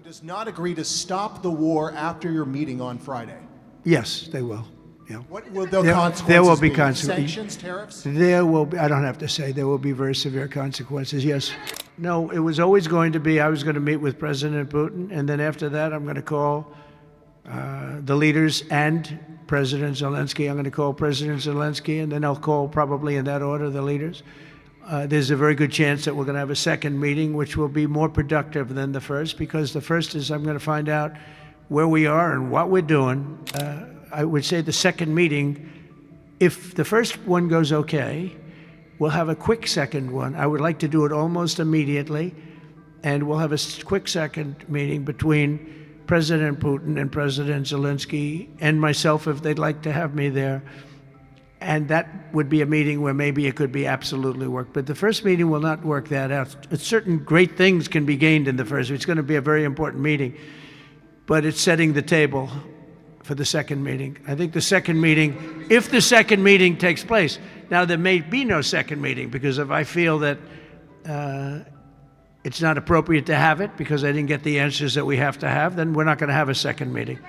does not agree to stop the war after your meeting on Friday? Yes, they will. Yeah. What will the consequences There will be be? consequences. Sanctions, tariffs? There will be, I don't have to say, there will be very severe consequences, yes. No, it was always going to be, I was going to meet with President Putin, and then after that, I'm going to call the leaders and President Zelensky. I'm going to call President Zelensky, and then I'll call, probably in that order, the leaders. There's a very good chance that we're going to have a second meeting, which will be more productive than the first, because the first is I'm going to find out where we are and what we're doing. I would say the second meeting, if the first one goes okay, we'll have a quick second one. I would like to do it almost immediately, and we'll have a quick second meeting between President Putin and President Zelensky and myself, if they'd like to have me there. And that would be a meeting where maybe it could be absolutely work. But the first meeting will not work that out. Certain great things can be gained in the first. It's going to be a very important meeting. But it's setting the table for the second meeting. I think the second meeting, if the second meeting takes place, now there may be no second meeting, because if I feel that it's not appropriate to have it because I didn't get the answers that we have to have, then we're not going to have a second meeting.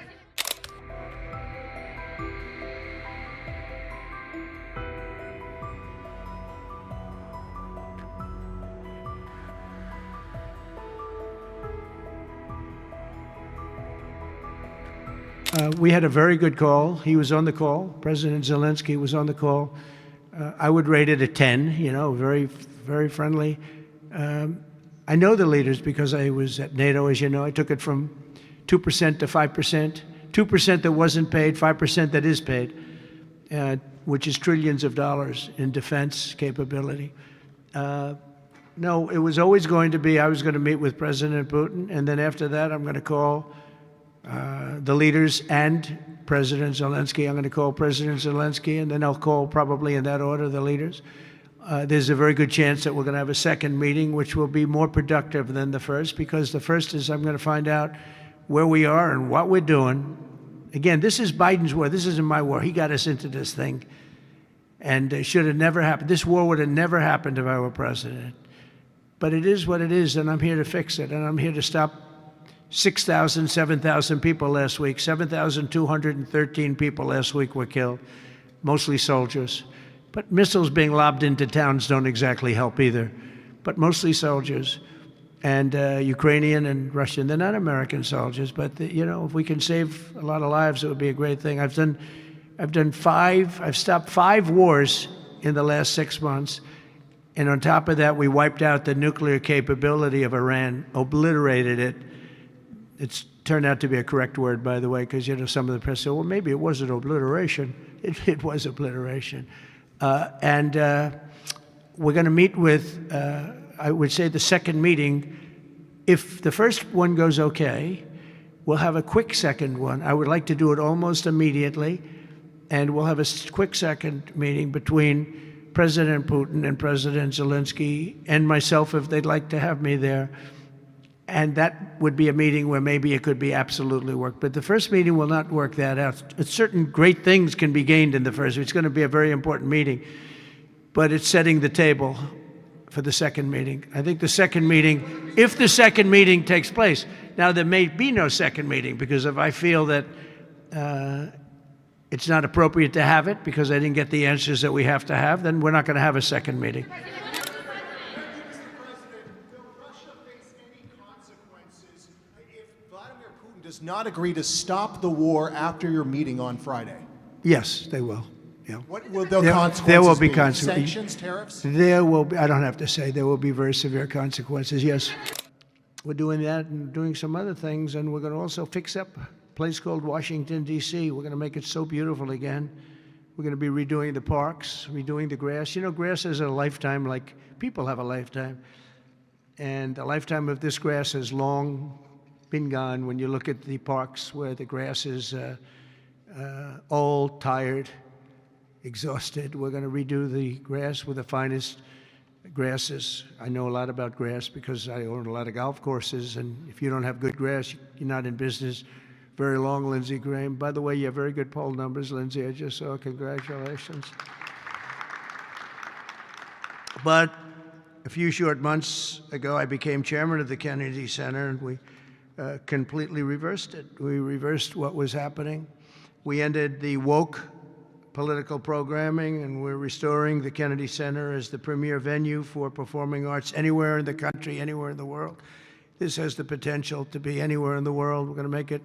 We had a very good call. He was on the call. President Zelensky was on the call. I would rate it a 10, very, very friendly. I know the leaders because I was at NATO, as you know. I took it from 2% to 5%, 2% that wasn't paid, 5% that is paid, which is trillions of dollars in defense capability. No, it was always going to be, I was going to meet with President Putin, and then after that, I'm going to call the leaders and President Zelensky. I'm going to call President Zelensky, and then I'll call, probably in that order, the leaders. There's a very good chance that we're going to have a second meeting, which will be more productive than the first, because the first is I'm going to find out where we are and what we're doing. Again, this is Biden's war. This isn't my war. He got us into this thing, and it should have never happened. This war would have never happened if I were president. But it is what it is, and I'm here to fix it, and I'm here to stop 6,000, 7,000 people last week. 7,213 people last week were killed, mostly soldiers. But missiles being lobbed into towns don't exactly help either, but mostly soldiers. And Ukrainian and Russian, they're not American soldiers, but if we can save a lot of lives, it would be a great thing. I've stopped 5 wars in the last 6 months. And on top of that, we wiped out the nuclear capability of Iran, obliterated it. It's turned out to be a correct word, by the way, because some of the press said, well, maybe it wasn't obliteration. It was obliteration. And we're going to meet with, I would say the second meeting, if the first one goes okay, we'll have a quick second one. I would like to do it almost immediately, and we'll have a quick second meeting between President Putin and President Zelensky and myself, if they'd like to have me there. And that would be a meeting where maybe it could be absolutely work. But the first meeting will not work that out. Certain great things can be gained in the first. It's going to be a very important meeting. But it's setting the table for the second meeting. I think the second meeting, if the second meeting takes place. Now, there may be no second meeting, because if I feel that it's not appropriate to have it because I didn't get the answers that we have to have, then we're not going to have a second meeting. Vladimir Putin does not agree to stop the war after your meeting on Friday? Yes, they will. Yeah. What will the consequences There will be be? consequences. Sanctions, tariffs? There will be, I don't have to say, there will be very severe consequences, yes. We're doing that and doing some other things, and we're going to also fix up a place called Washington, D.C. We're going to make it so beautiful again. We're going to be redoing the parks, redoing the grass. Grass has a lifetime like people have a lifetime. And the lifetime of this grass has long been gone when you look at the parks where the grass is old, tired, exhausted. We're going to redo the grass with the finest grasses. I know a lot about grass because I own a lot of golf courses, and if you don't have good grass, you're not in business very long, Lindsey Graham. By the way, you have very good poll numbers, Lindsey. I just saw. Congratulations. But a few short months ago, I became chairman of the Kennedy Center, and we completely reversed it. We reversed what was happening. We ended the woke political programming, and we're restoring the Kennedy Center as the premier venue for performing arts anywhere in the country, anywhere in the world. This has the potential to be anywhere in the world. We're going to make it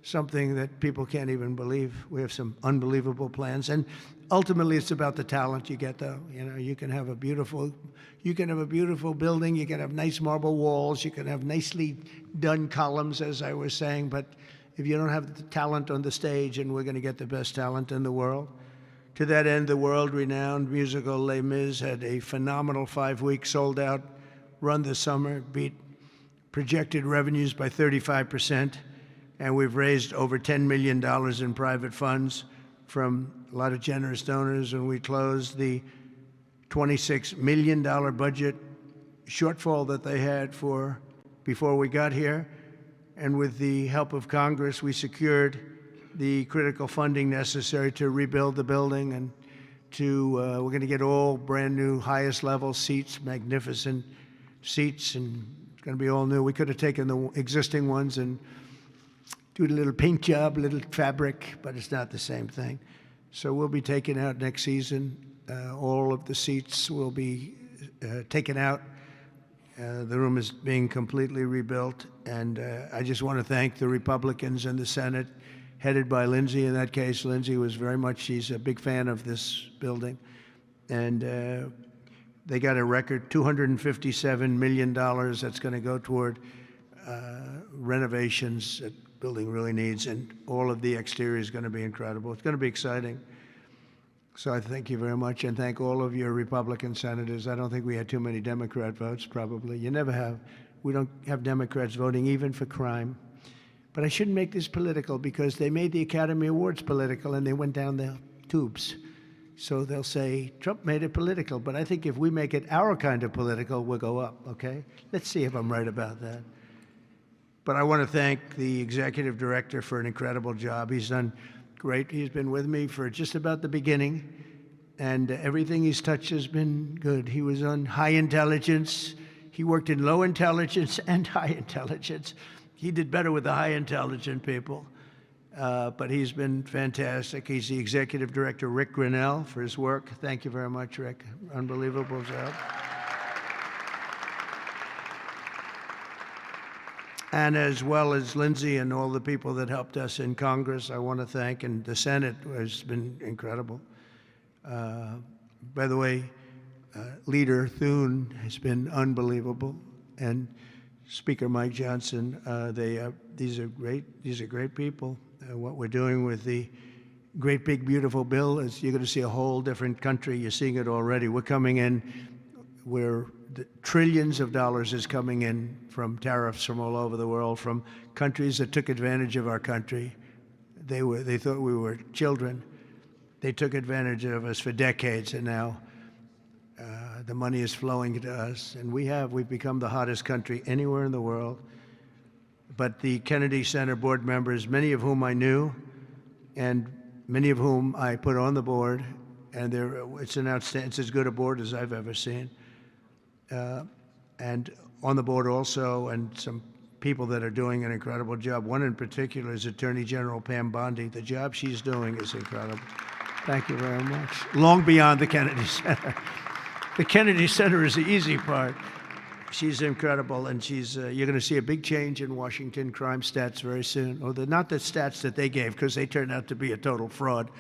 something that people can't even believe. We have some unbelievable plans, and ultimately, it's about the talent you get. Though, you can have a beautiful building. You can have nice marble walls. You can have nicely done columns, as I was saying. But if you don't have the talent on the stage, and we're going to get the best talent in the world. To that end, the world-renowned musical Les Mis had a phenomenal 5-week sold-out run this summer, beat projected revenues by 35%, and we've raised over $10 million in private funds from a lot of generous donors, and we closed the $26 million budget shortfall that they had before we got here. And with the help of Congress, we secured the critical funding necessary to rebuild the building, and we're going to get all brand new, highest level seats, magnificent seats, and it's going to be all new. We could have taken the existing ones and do a little paint job, a little fabric, but it's not the same thing. So we'll be taking out next season. All of the seats will be taken out. The room is being completely rebuilt, and I just want to thank the Republicans in the Senate, headed by Lindsey in that case. Lindsey was she's a big fan of this building, and they got a record $257 million that's going to go toward renovations that the building really needs, and all of the exterior is going to be incredible. It's going to be exciting. So I thank you very much, and thank all of your Republican senators. I don't think we had too many Democrat votes, probably. You never have. We don't have Democrats voting even for crime. But I shouldn't make this political, because they made the Academy Awards political and they went down the tubes. So they'll say, Trump made it political. But I think if we make it our kind of political, we'll go up, okay? Let's see if I'm right about that. But I want to thank the executive director for an incredible job. He's done great. He's been with me for just about the beginning, and everything he's touched has been good. He was on high intelligence. He worked in low intelligence and high intelligence. He did better with the high intelligent people, but he's been fantastic. He's the executive director, Rick Grinnell, for his work. Thank you very much, Rick. Unbelievable job. And as well as Lindsey and all the people that helped us in Congress, I want to thank, and the Senate has been incredible. By the way, Leader Thune has been unbelievable, and Speaker Mike Johnson. These are great people. What we're doing with the great big beautiful bill is you're going to see a whole different country. You're seeing it already. We're coming in where the trillions of dollars is coming in from tariffs from all over the world, from countries that took advantage of our country. They thought we were children. They took advantage of us for decades, and now the money is flowing to us, and we've become the hottest country anywhere in the world. But the Kennedy Center board members, many of whom I knew, and many of whom I put on the board, and it's as good a board as I've ever seen. And on the board also, and some people that are doing an incredible job. One in particular is Attorney General Pam Bondi. The job she's doing is incredible. Thank you very much. Long beyond the Kennedy Center. The Kennedy Center is the easy part. She's incredible, and you're going to see a big change in Washington crime stats very soon. Not the stats that they gave, because they turned out to be a total fraud.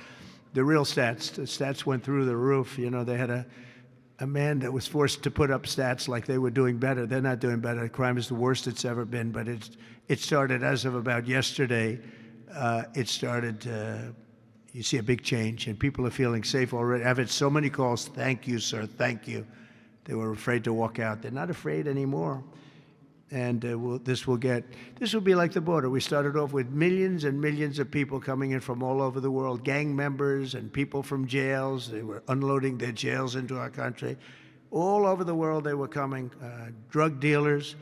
The real stats, the stats went through the roof. They had a man that was forced to put up stats like they were doing better. They're not doing better. Crime is the worst it's ever been, but it started as of about yesterday. You see a big change, and people are feeling safe already. I've had so many calls. Thank you, sir. Thank you. They were afraid to walk out. They're not afraid anymore. And this will be like the border. We started off with millions and millions of people coming in from all over the world, gang members and people from jails. They were unloading their jails into our country. All over the world they were coming, drug dealers.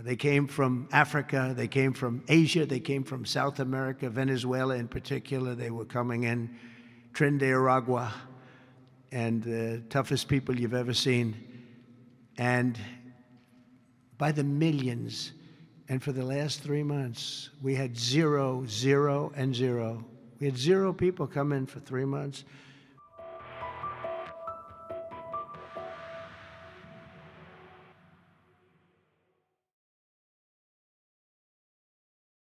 They came from Africa. They came from Asia. They came from South America, Venezuela in particular. They were coming in, Trinidad, and the toughest people you've ever seen. And by the millions, And for the last 3 months, we had 0, 0, and 0. We had 0 people come in for 3 months.